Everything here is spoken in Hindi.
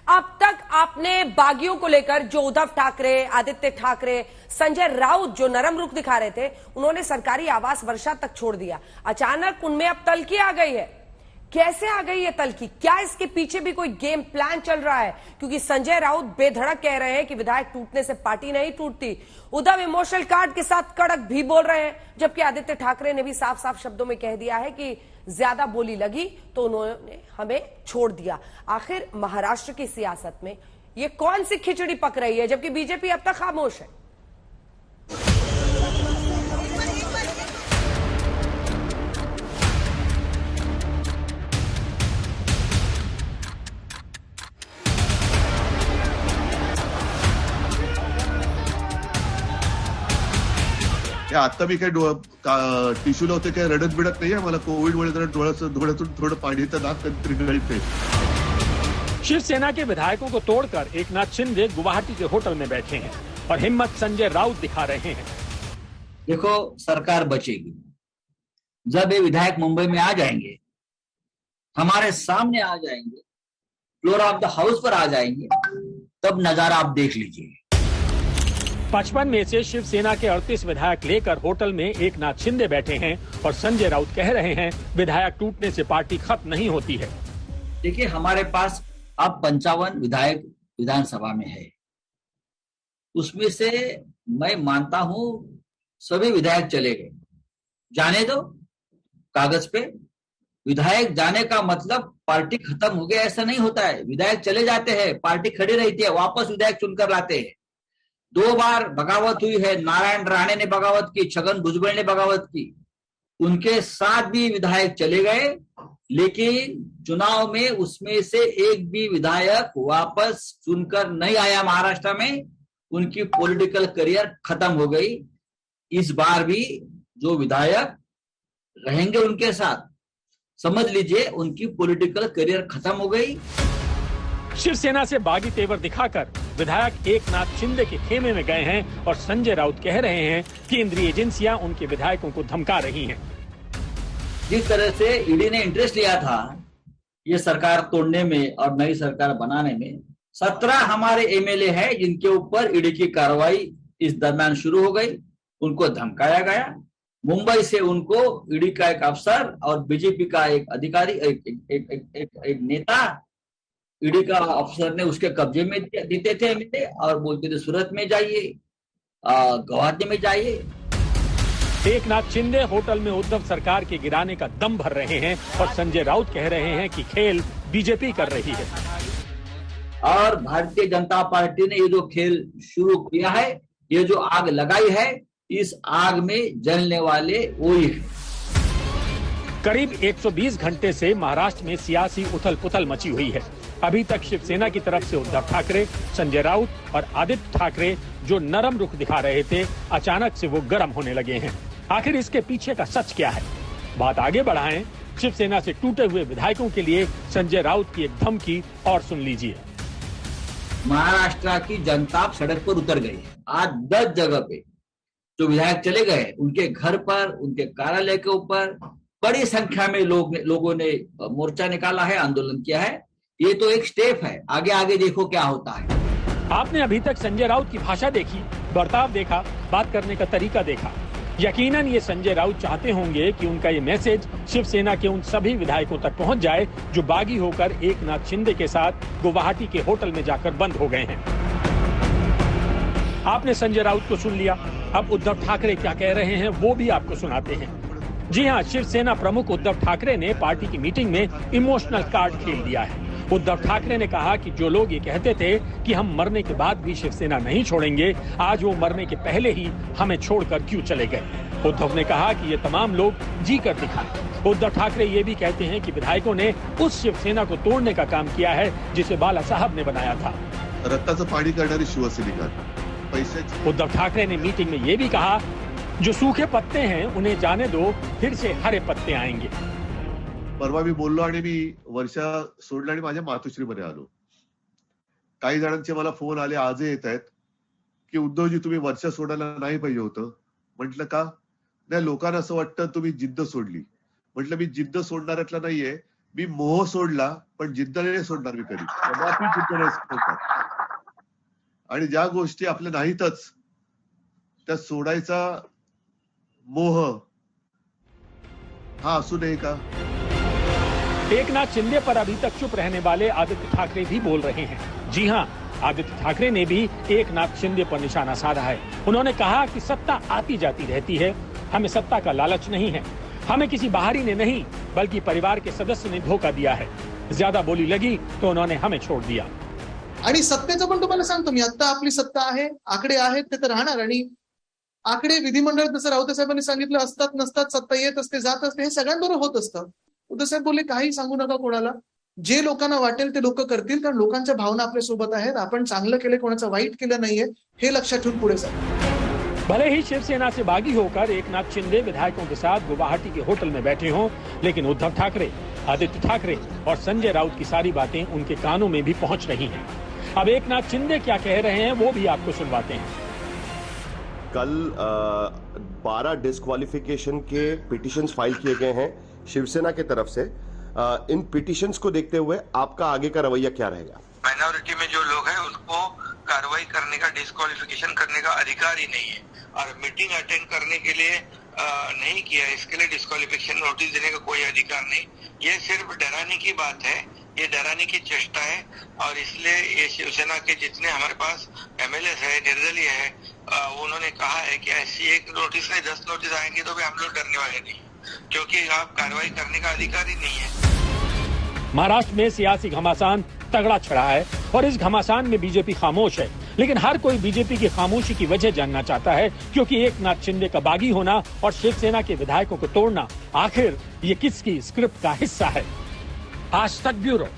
अब तक आपने बागियों को लेकर जो उद्धव ठाकरे, आदित्य ठाकरे, संजय राउत जो नरम रुख दिखा रहे थे, उन्होंने सरकारी आवास वर्षा तक छोड़ दिया। अचानक उनमें अब तल्खी आ गई है। कैसे आ गई है तल्खी? क्या इसके पीछे भी कोई गेम प्लान चल रहा है? क्योंकि संजय राउत बेधड़क कह रहे हैं कि विधायक टूटने से पार्टी नहीं टूटती। उद्धव इमोशनल कार्ड के साथ कड़क भी बोल रहे हैं, जबकि आदित्य ठाकरे ने भी साफ साफ शब्दों में कह दिया है कि ज्यादा बोली लगी तो उन्होंने हमें छोड़ दिया। आखिर महाराष्ट्र की सियासत में ये कौन सी खिचड़ी पक रही है, जबकि बीजेपी अब तक खामोश है? आता मी काही टिश्यू लावते, काही रडत बिडत नाहीये. मला कोविडमुळे जरा डोळ्यातून थोडं पाणी तर नाक कधीतरी गळते. शिवसेना के विधायकों को तोड़कर एकनाथ शिंदे गुवाहाटी के होटल में बैठे हैं और हिम्मत संजय राउत दिखा रहे हैं। देखो, सरकार बचेगी जब ये विधायक मुंबई में आ जाएंगे, हमारे सामने आ जाएंगे, फ्लोर ऑफ द हाउस पर आ जाएंगे, तब नजारा आप देख लीजिए। 55 में से शिवसेना के 38 विधायक लेकर होटल में एकनाथ शिंदे बैठे हैं और संजय राउत कह रहे हैं विधायक टूटने से पार्टी खत्म नहीं होती है। देखिए, हमारे पास अब 55 विधायक विधानसभा में है। उसमें से मैं मानता हूं सभी विधायक चले गए, जाने दो। कागज पे विधायक जाने का मतलब पार्टी खत्म हो गया ऐसा नहीं होता है। विधायक चले जाते हैं, पार्टी खड़ी रहती है, वापस विधायक चुनकर लाते हैं। 2 बार बगावत हुई है। नारायण राणे ने बगावत की, छगन भुजबल ने बगावत की, उनके साथ भी विधायक चले गए, लेकिन चुनाव में उसमें से एक भी विधायक वापस चुनकर नहीं आया। महाराष्ट्र में उनकी पॉलिटिकल करियर खत्म हो गई। इस बार भी जो विधायक रहेंगे उनके साथ, समझ लीजिए उनकी पॉलिटिकल करियर खत्म हो गई। शिवसेना से बागी तेवर दिखाकर विधायक एकनाथ शिंदे के खेमे में गए हैं और संजय राउत कह रहे हैं केंद्रीय एजेंसियां उनके विधायकों को धमका रही हैं। जिस तरह से ईडी ने इंटरेस्ट लिया था ये सरकार तोड़ने में और नई सरकार बनाने में, 17 हमारे एमएलए हैं जिनके ऊपर ईडी की कार्रवाई इस दरमियान शुरू हो गई। उनको धमकाया गया। मुंबई से उनको ईडी का एक अफसर और बीजेपी का एक अधिकारी, एक नेता, ईडी का अफसर ने उसके कब्जे में देते थे एमएलए और बोलते थे सूरत में जाइए, गुवाहाटी में जाइए। एकनाथ शिंदे होटल में उद्धव सरकार के गिराने का दम भर रहे हैं और संजय राउत कह रहे हैं कि खेल बीजेपी कर रही है। और भारतीय जनता पार्टी ने ये जो खेल शुरू किया है, ये जो आग लगाई है, इस आग में जलने वाले वही है। करीब 120 घंटे से महाराष्ट्र में सियासी उथल पुथल मची हुई है। अभी तक शिवसेना की तरफ से उद्धव ठाकरे, संजय राउत और आदित्य ठाकरे जो नरम रुख दिखा रहे थे, अचानक से वो गर्म होने लगे हैं। आखिर इसके पीछे का सच क्या है? बात आगे बढ़ाएं। शिवसेना से टूटे हुए विधायकों के लिए संजय राउत की एक धमकी और सुन लीजिए। महाराष्ट्र की जनता सड़क पर उतर गई है। आज 10 जगह पे जो विधायक चले गए, उनके घर पर, उनके कार्यालय के ऊपर बड़ी संख्या में लोगों ने मोर्चा निकाला है, आंदोलन किया है। ये तो एक स्टेप है, आगे आगे देखो क्या होता है। आपने अभी तक संजय राउत की भाषा देखी, बर्ताव देखा, बात करने का तरीका देखा। यकीनन ये संजय राउत चाहते होंगे कि उनका ये मैसेज शिवसेना के उन सभी विधायकों तक पहुंच जाए जो बागी होकर एकनाथ शिंदे के साथ गुवाहाटी के होटल में जाकर बंद हो गए हैं। आपने संजय राउत को सुन लिया, अब उद्धव ठाकरे क्या कह रहे हैं वो भी आपको सुनाते हैं। जी हां, शिवसेना प्रमुख उद्धव ठाकरे ने पार्टी की मीटिंग में इमोशनल कार्ड खेल दिया है। उद्धव ठाकरे ने कहा कि जो लोग ये कहते थे कि हम मरने के बाद भी शिवसेना नहीं छोड़ेंगे, आज वो मरने के पहले ही हमें छोड़कर क्यों चले गए। उद्धव ने कहा कि ये तमाम लोग जी कर दिखाएं। उद्धव ठाकरे ये भी कहते हैं कि विधायकों ने उस शिवसेना को तोड़ने का काम किया है जिसे बाला साहब ने बनाया था। रक्ताचं पाणी करणारी शिवसैनिक पैसे। उद्धव ठाकरे ने मीटिंग में ये भी कहा जो सूखे पत्ते हैं उन्हें जाने दो, फिर से हरे पत्ते आएंगे। परवा मी बोललो आणि मी वर्षा सोडला आणि माझ्या मातोश्रीमध्ये आलो। काही जणांचे मला फोन आले, आजही येत आहेत की उद्धवजी तुम्ही वर्षा सोडायला नाही पाहिजे होतं. म्हटलं का? नाही, लोकांना असं वाटतं तुम्ही जिद्द सोडली. म्हटलं मी जिद्द सोडणाऱ्यातला नाहीये, मी मोह सोडला पण जिद्द नाही सोडणार मी कधी, कदापि जिद्द नाही सोडणार. आणि ज्या गोष्टी आपल्या नाहीतच त्या सोडायचा मोह हा असू नये का? एकनाथ शिंदे पर अभी तक चुप रहने वाले आदित्य ठाकरे भी बोल रहे हैं। जी हां, आदित्य ठाकरे ने भी एकनाथ शिंदे पर निशाना साधा है। उन्होंने कहा कि सत्ता आती जाती रहती है, हमें सत्ता का लालच नहीं है, हमें किसी बाहरी ने नहीं बल्कि परिवार के सदस्य ने धोखा दिया है। ज्यादा बोली लगी तो उन्होंने हमें छोड़ दिया। आणि सत्तेचं पण तुम्हाला सांगतो मी, आता आपली सत्ता आहे, आकडे आहेत ते तर राहणार. आणि आकडे विधिमंडळ जसं राऊत साहेबांनी सांगितलं असतात नसतात, सत्ता येत असते जात असते, हे सगळ्यांबरोबर होत असतं. उद्धव साहेब बोलले काही सांगू नका कोणाला, जे लोकांना वाटेल ते लोक करतील, कारण लोकांच्या भावना आपल्या सोबत आहेत. आपण चांगलं केलं, कोणाचं वाईट केलं नाहीये, हे लक्षात ठेवून पुढे जा. भले ही शिवसेना से बागी होकर एकनाथ शिंदे विधायकों के साथ गुवाहाटी के होटल में बैठे हों, लेकिन उद्धव ठाकरे, आदित्य ठाकरे और संजय राउत की सारी बातें उनके कानों में भी पहुंच रही हैं। अब एकनाथ शिंदे क्या कह रहे हैं वो भी आपको सुनवाते हैं। कल 12 डिस्क्वालिफिकेशन के पिटिशंस फाइल किए गए हैं शिवसेना की तरफ से। इन पिटिशंस को देखते हुए आपका आगे का रवैया क्या रहेगा? माइनॉरिटी में जो लोग हैं उसको कार्रवाई करने का, डिस्क्वालिफिकेशन करने का अधिकार ही नहीं है, और मीटिंग अटेंड करने के लिए नहीं किया, इसके लिए डिस्क्वालिफिकेशन नोटिस देने का कोई अधिकार नहीं। ये सिर्फ डराने की बात है, ये डराने की चेष्टा है, और इसलिए ये शिवसेना के जितने हमारे पास एमएलए है, निर्दलीय है, उन्होंने कहा है कि ऐसी एक नोटिस नहीं 10 नोटिस आएंगे तो भी हम लोग डरने वाले नहीं, क्योंकि आप कार्रवाई करने का अधिकार ही नहीं है। महाराष्ट्र में सियासी घमासान तगड़ा छड़ा है और इस घमासान में बीजेपी खामोश है, लेकिन हर कोई बीजेपी की खामोशी की वजह जानना चाहता है, क्योंकि एकनाथ शिंदे का बागी होना और शिवसेना के विधायकों को तोड़ना आखिर ये किसकी स्क्रिप्ट का हिस्सा है? आज तक ब्यूरो।